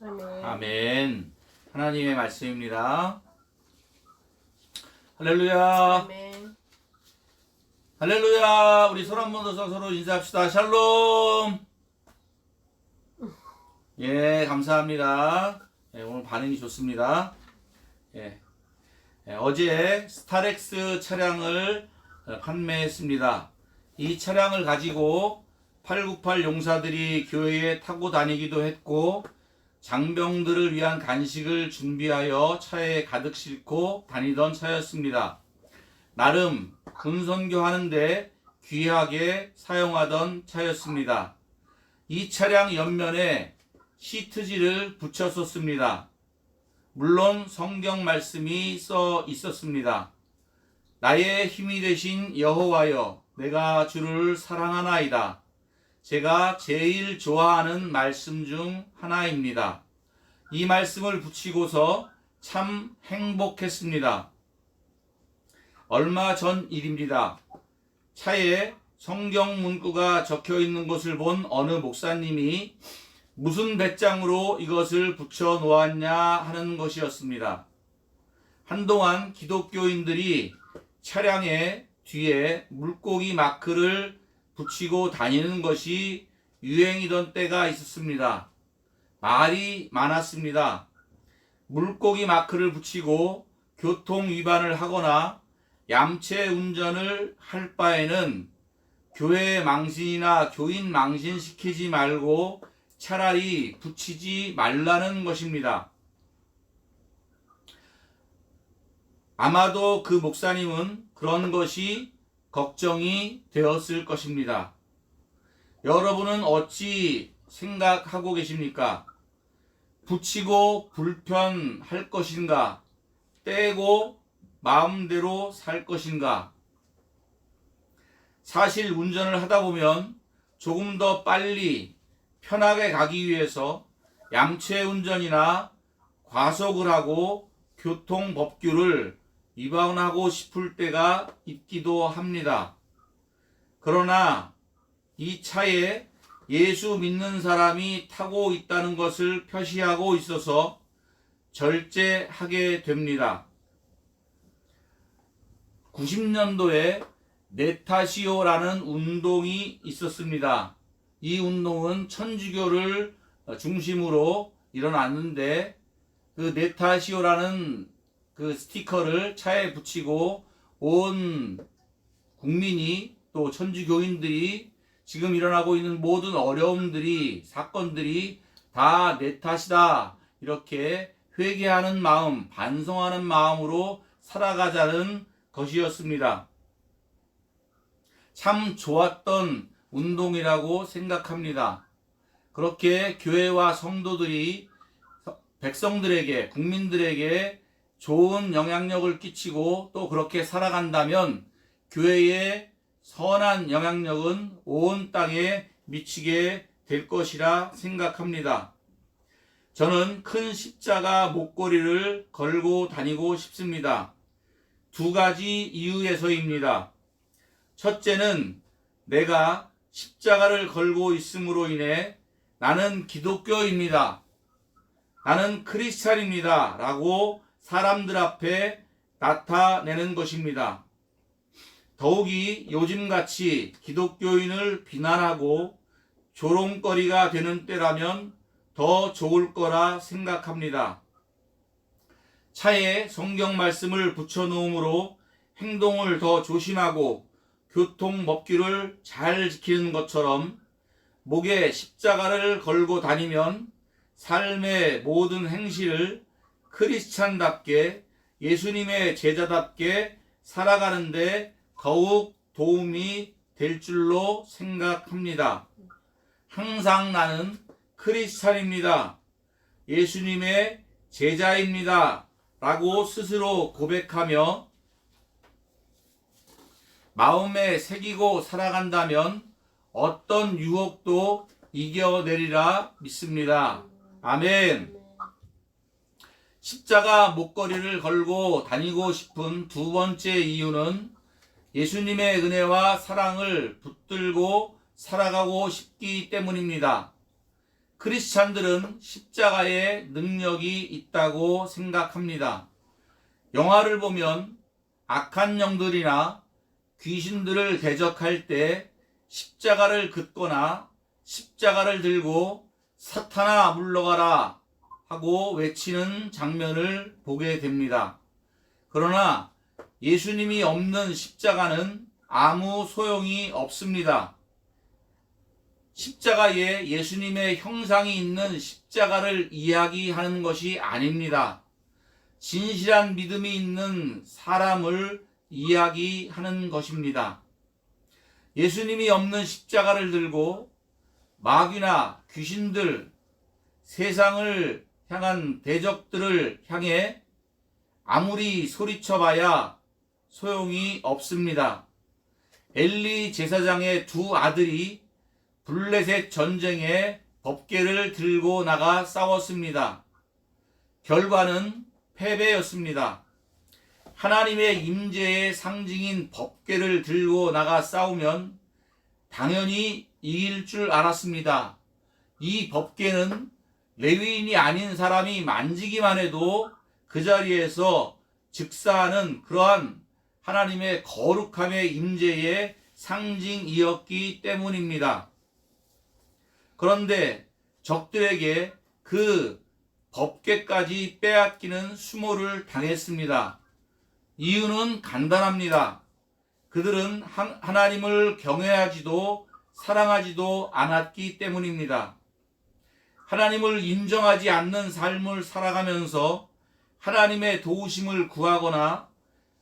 아멘. 아멘. 하나님의 말씀입니다. 할렐루야. 아멘. 할렐루야. 우리 손 한번 들어서 서로 인사합시다. 샬롬. 예, 감사합니다. 예, 오늘 반응이 좋습니다. 예, 어제 스타렉스 차량을 판매했습니다. 이 차량을 가지고 898 용사들이 교회에 타고 다니기도 했고, 장병들을 위한 간식을 준비하여 차에 가득 싣고 다니던 차였습니다. 나름 군선교 하는데 귀하게 사용하던 차였습니다. 이 차량 옆면에 시트지를 붙였었습니다. 물론 성경 말씀이 써 있었습니다. 나의 힘이 되신 여호와여, 내가 주를 사랑하나이다. 제가 제일 좋아하는 말씀 중 하나입니다. 이 말씀을 붙이고서 참 행복했습니다. 얼마 전 일입니다. 차에 성경 문구가 적혀 있는 것을 본 어느 목사님이 무슨 배짱으로 이것을 붙여 놓았냐 하는 것이었습니다. 한동안 기독교인들이 차량의 뒤에 물고기 마크를 붙이고 다니는 것이 유행이던 때가 있었습니다. 말이 많았습니다. 물고기 마크를 붙이고 교통 위반을 하거나 얌체 운전을 할 바에는 교회 망신이나 교인 망신시키지 말고 차라리 붙이지 말라는 것입니다. 아마도 그 목사님은 그런 것이 걱정이 되었을 것입니다. 여러분은 어찌 생각하고 계십니까? 붙이고 불편할 것인가? 떼고 마음대로 살 것인가? 사실 운전을 하다 보면 조금 더 빨리 편하게 가기 위해서 얌체 운전이나 과속을 하고 교통법규를 위반하고 싶을 때가 있기도 합니다. 그러나 이 차에 예수 믿는 사람이 타고 있다는 것을 표시하고 있어서 절제하게 됩니다. 90년도에 네타시오라는 운동이 있었습니다. 이 운동은 천주교를 중심으로 일어났는데, 그 네타시오라는 그 스티커를 차에 붙이고 온 국민이, 또 천주교인들이 지금 일어나고 있는 모든 어려움들이, 사건들이 다 내 탓이다, 이렇게 회개하는 마음, 반성하는 마음으로 살아가자는 것이었습니다. 참 좋았던 운동이라고 생각합니다. 그렇게 교회와 성도들이 백성들에게, 국민들에게 좋은 영향력을 끼치고 또 그렇게 살아간다면 교회의 선한 영향력은 온 땅에 미치게 될 것이라 생각합니다. 저는 큰 십자가 목걸이를 걸고 다니고 싶습니다. 두 가지 이유에서입니다. 첫째는 내가 십자가를 걸고 있음으로 인해 나는 기독교입니다, 나는 크리스찬입니다 라고 사람들 앞에 나타내는 것입니다. 더욱이 요즘같이 기독교인을 비난하고 조롱거리가 되는 때라면 더 좋을 거라 생각합니다. 차에 성경 말씀을 붙여놓음으로 행동을 더 조심하고 교통법규를 잘 지키는 것처럼 목에 십자가를 걸고 다니면 삶의 모든 행실을 크리스찬답게, 예수님의 제자답게 살아가는데 더욱 도움이 될 줄로 생각합니다. 항상 나는 크리스찬입니다, 예수님의 제자입니다 라고 스스로 고백하며 마음에 새기고 살아간다면 어떤 유혹도 이겨내리라 믿습니다. 아멘. 십자가 목걸이를 걸고 다니고 싶은 두 번째 이유는 예수님의 은혜와 사랑을 붙들고 살아가고 싶기 때문입니다. 크리스찬들은 십자가에 능력이 있다고 생각합니다. 영화를 보면 악한 영들이나 귀신들을 대적할 때 십자가를 긋거나 십자가를 들고 사탄아 물러가라 하고 외치는 장면을 보게 됩니다. 그러나 예수님이 없는 십자가는 아무 소용이 없습니다. 십자가에 예수님의 형상이 있는 십자가를 이야기하는 것이 아닙니다. 진실한 믿음이 있는 사람을 이야기하는 것입니다. 예수님이 없는 십자가를 들고 마귀나 귀신들, 세상을 향한 대적들을 향해 아무리 소리쳐봐야 소용이 없습니다. 엘리 제사장의 두 아들이 블레셋 전쟁에 법궤를 들고 나가 싸웠습니다. 결과는 패배였습니다. 하나님의 임재의 상징인 법궤를 들고 나가 싸우면 당연히 이길 줄 알았습니다. 이 법궤는 레위인이 아닌 사람이 만지기만 해도 그 자리에서 즉사하는 그러한 하나님의 거룩함의 임재의 상징이었기 때문입니다. 그런데 적들에게 그 법궤까지 빼앗기는 수모를 당했습니다. 이유는 간단합니다. 그들은 하나님을 경외하지도 사랑하지도 않았기 때문입니다. 하나님을 인정하지 않는 삶을 살아가면서 하나님의 도우심을 구하거나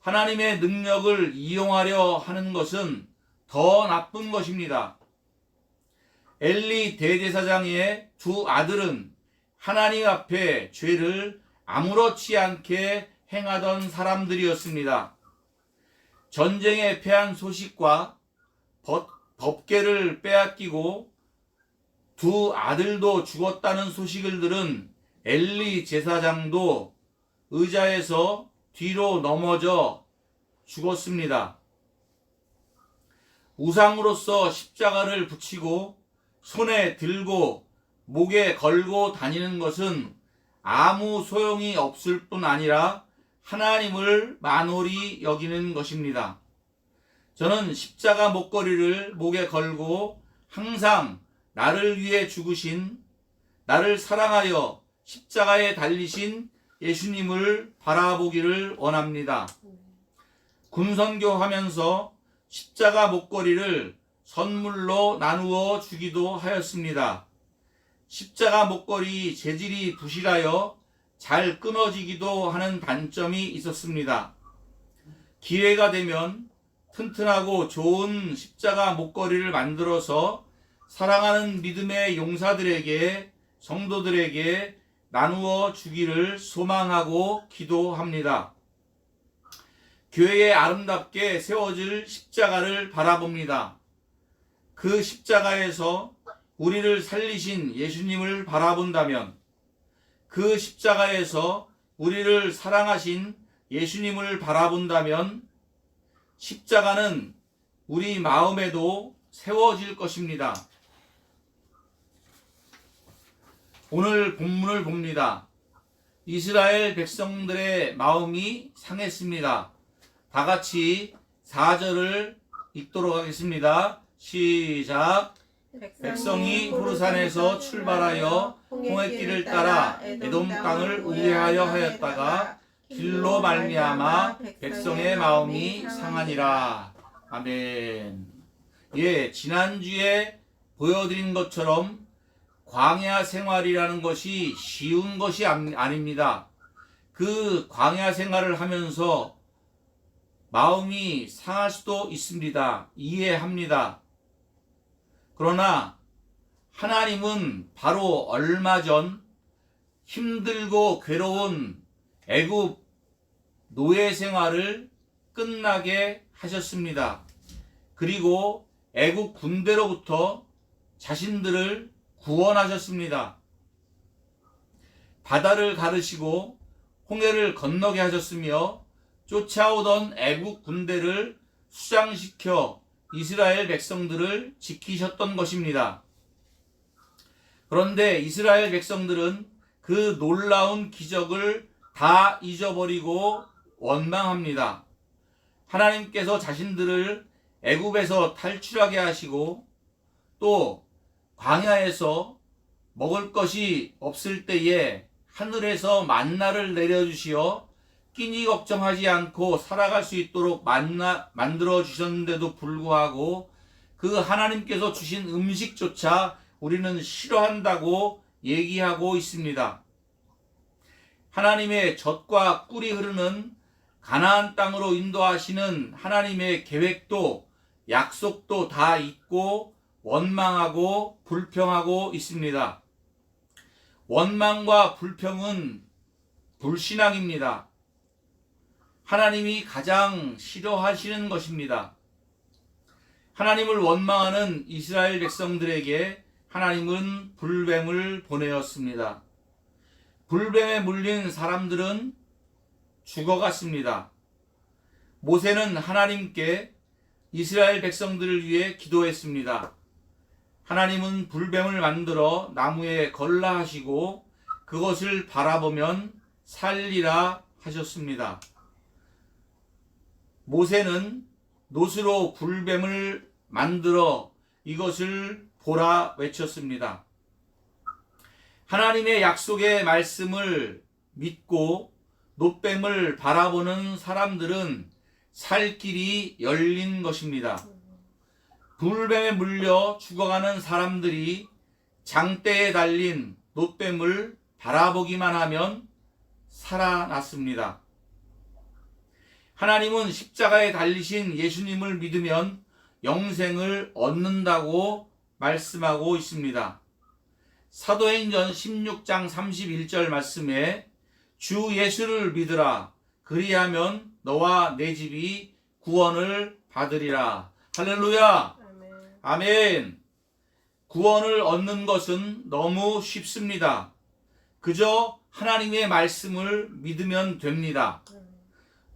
하나님의 능력을 이용하려 하는 것은 더 나쁜 것입니다. 엘리 대제사장의 두 아들은 하나님 앞에 죄를 아무렇지 않게 행하던 사람들이었습니다. 전쟁에 패한 소식과 법궤를 빼앗기고 두 아들도 죽었다는 소식을 들은 엘리 제사장도 의자에서 뒤로 넘어져 죽었습니다. 우상으로서 십자가를 붙이고 손에 들고 목에 걸고 다니는 것은 아무 소용이 없을 뿐 아니라 하나님을 만홀히 여기는 것입니다. 저는 십자가 목걸이를 목에 걸고 항상 나를 위해 죽으신, 나를 사랑하여 십자가에 달리신 예수님을 바라보기를 원합니다. 군선교 하면서 십자가 목걸이를 선물로 나누어 주기도 하였습니다. 십자가 목걸이 재질이 부실하여 잘 끊어지기도 하는 단점이 있었습니다. 기회가 되면 튼튼하고 좋은 십자가 목걸이를 만들어서 사랑하는 믿음의 용사들에게, 성도들에게 나누어 주기를 소망하고 기도합니다. 교회에 아름답게 세워질 십자가를 바라봅니다. 그 십자가에서 우리를 살리신 예수님을 바라본다면, 그 십자가에서 우리를 사랑하신 예수님을 바라본다면 십자가는 우리 마음에도 세워질 것입니다. 오늘 본문을 봅니다. 이스라엘 백성들의 마음이 상했습니다. 다 같이 4절을 읽도록 하겠습니다. 시작. 백성이 호르산에서 출발하여 홍해길을 따라 에돔 땅을 우회하여 하였다가 길로 말미암아 백성의 마음이 상하니라. 아멘. 예, 지난주에 보여드린 것처럼 광야 생활이라는 것이 쉬운 것이 아닙니다. 그 광야 생활을 하면서 마음이 상할 수도 있습니다. 이해합니다. 그러나 하나님은 바로 얼마 전 힘들고 괴로운 애굽 노예 생활을 끝나게 하셨습니다. 그리고 애굽 군대로부터 자신들을 구원하셨습니다. 바다를 가르시고 홍해를 건너게 하셨으며 쫓아오던 애국 군대를 수장시켜 이스라엘 백성들을 지키셨던 것입니다. 그런데 이스라엘 백성들은 그 놀라운 기적을 다 잊어버리고 원망합니다. 하나님께서 자신들을 애굽에서 탈출하게 하시고 또 광야에서 먹을 것이 없을 때에 하늘에서 만나를 내려주시어 끼니 걱정하지 않고 살아갈 수 있도록 만들어 주셨는데도 불구하고 그 하나님께서 주신 음식조차 우리는 싫어한다고 얘기하고 있습니다. 하나님의 젖과 꿀이 흐르는 가나안 땅으로 인도하시는 하나님의 계획도 약속도 다 잊고 원망하고 불평하고 있습니다. 원망과 불평은 불신앙입니다. 하나님이 가장 싫어하시는 것입니다. 하나님을 원망하는 이스라엘 백성들에게 하나님은 불뱀을 보내었습니다. 불뱀에 물린 사람들은 죽어갔습니다. 모세는 하나님께 이스라엘 백성들을 위해 기도했습니다. 하나님은 불뱀을 만들어 나무에 걸라 하시고 그것을 바라보면 살리라 하셨습니다. 모세는 놋으로 불뱀을 만들어 이것을 보라 외쳤습니다. 하나님의 약속의 말씀을 믿고 놋뱀을 바라보는 사람들은 살 길이 열린 것입니다. 불뱀에 물려 죽어가는 사람들이 장대에 달린 놋뱀을 바라보기만 하면 살아났습니다. 하나님은 십자가에 달리신 예수님을 믿으면 영생을 얻는다고 말씀하고 있습니다. 사도행전 16장 31절 말씀에 주 예수를 믿으라 그리하면 너와 내 집이 구원을 받으리라. 할렐루야. 아멘. 구원을 얻는 것은 너무 쉽습니다. 그저 하나님의 말씀을 믿으면 됩니다.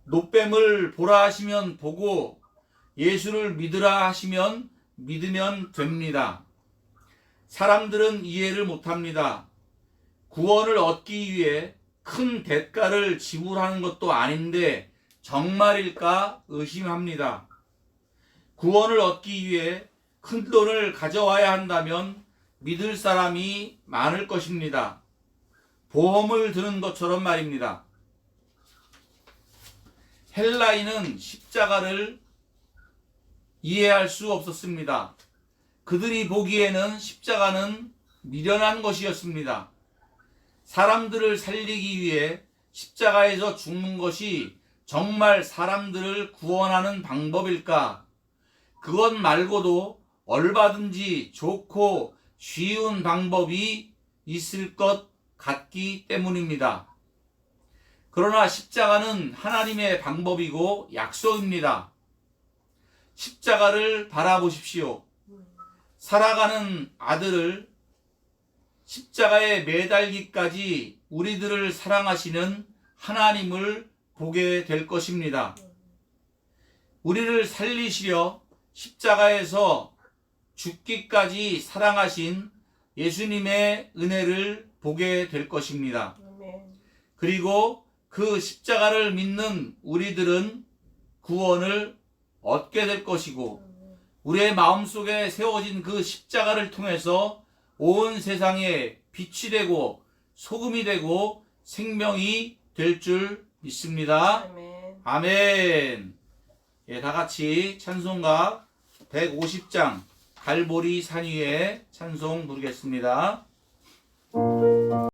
놋뱀을 보라 하시면 보고 예수를 믿으라 하시면 믿으면 됩니다. 사람들은 이해를 못합니다. 구원을 얻기 위해 큰 대가를 지불하는 것도 아닌데 정말일까 의심합니다. 구원을 얻기 위해 큰 돈을 가져와야 한다면 믿을 사람이 많을 것입니다. 보험을 드는 것처럼 말입니다. 헬라인은 십자가를 이해할 수 없었습니다. 그들이 보기에는 십자가는 미련한 것이었습니다. 사람들을 살리기 위해 십자가에서 죽는 것이 정말 사람들을 구원하는 방법일까? 그것 말고도 얼마든지 좋고 쉬운 방법이 있을 것 같기 때문입니다. 그러나 십자가는 하나님의 방법이고 약속입니다. 십자가를 바라보십시오. 살아가는 아들을 십자가에 매달기까지 우리들을 사랑하시는 하나님을 보게 될 것입니다. 우리를 살리시려 십자가에서 죽기까지 사랑하신 예수님의 은혜를 보게 될 것입니다. 그리고 그 십자가를 믿는 우리들은 구원을 얻게 될 것이고 우리의 마음속에 세워진 그 십자가를 통해서 온 세상에 빛이 되고 소금이 되고 생명이 될 줄 믿습니다. 아멘. 예, 다 같이 찬송가 150장 갈보리 산 위에 찬송 부르겠습니다.